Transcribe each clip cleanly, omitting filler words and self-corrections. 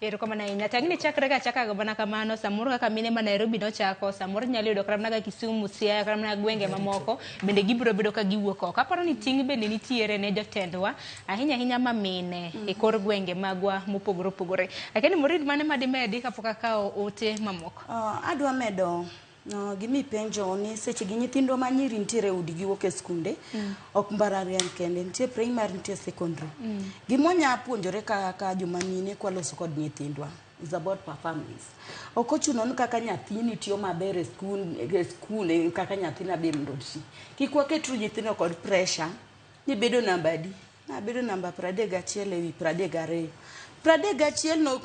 Ero kama na ina tangini chaka gabana kamano samoro kaka mine ma Nairobi no chako samoro nyalo yudo kramna ga Kisumu Siaya kramna gwenge mamoko bende gibro bedo ka giwuok oko aparo ni ting bende nitiere ne jotendwa ahinya ma mine e kor gwenge magwa mopogore opogore lakini murid mane madimedi kapok akawo ote mamoko adwa medo gimi penjo ni seche gi nyithindo ma nyiri nitiere udi giwuok e skunde ok mbalariany kende nitie primary nitie secondary gimonya puonjore kaka joma mine kwaloso kod nyithindwa is about performance ok ochuno ni kaka nyathini tiyo maber e skul kaka nyathina be mrochi kik waketu nyithindo kod pressure ni bedo namba adi na bedo namba 31 ewi 32 31 no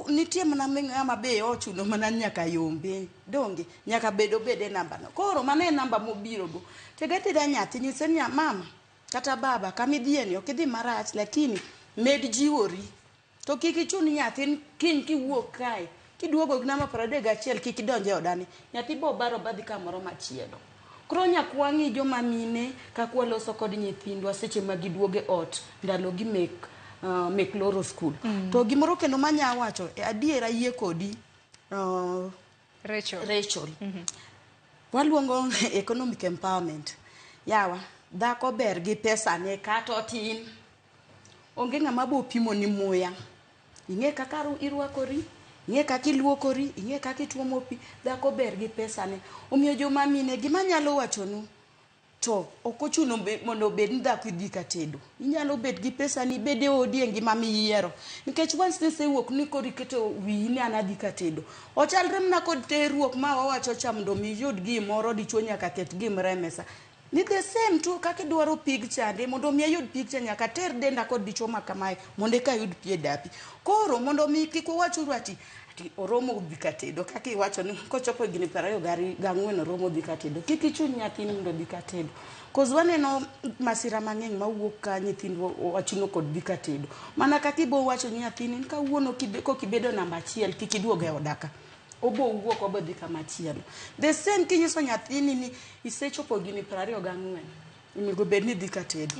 nitie mana ng'ama be ochuno mana nyaka yombe donge nyaka bede namba no koro mana e namba mobiro go tegatida nyathi nyise ni mama kata baba kamidhieni ok idhi marach lakini med jiwori to kik ichun nyathi kiny kiwuok kae kiduogo gi namba 31 kik idonje odani nyathi bo baro badhi kamoro machielo koro nyakwang'i joma mine kakwa loso kod nyithindwa seche ma giduoge ot ndalo gi mek loro school to gimoro kendo manya wacho adiera yie kodi Rachel waluongo economic empowerment yawa dhako ber gi pesa ne kata otin onge ng'ama bo pimo ni muya ing'e kaka irwakori ing'e kaka iluokori ing'e kaka ituomo pi dhako ber gi pesa ne omiyo joma mine gima nyalo wachonu to ok ochuno mondo bed ni dhako idhi ka tedo inyalo bet gi pesa ni bede odi e ngima miyiero nikech once ne sewuok ni kod iketo wiyi ni an adhi ka tedo ochalre mna kod terruok ma wawacho cha mondo mi yud gimoro dichuo nyaka ket gimre mesa ni the same tu kaka idwaro pig chande mondo mi ayud pig cha nyaka ter denda kod dichuo ma kamae mondo ka yud pie dapi koro mondo mi kik wachuru ati oromo dhi ka tedo kaka iwacho ni kochopo gini 24 oromo dhi ka tedo kik ichun nyathini mondo dhi ka tedo cause waneno masira mang'eny mawuok ka nyithindwa wachuno kod dhi ka tedo mana kaka ibo wacho ni nyathini kawuono kokibedo namba 1 kik iduoge e odaka obo wuok obo dhi kama chielo the same kinyiso nyathini ni isechopo gini 24 onego bed ni dhi ka tedo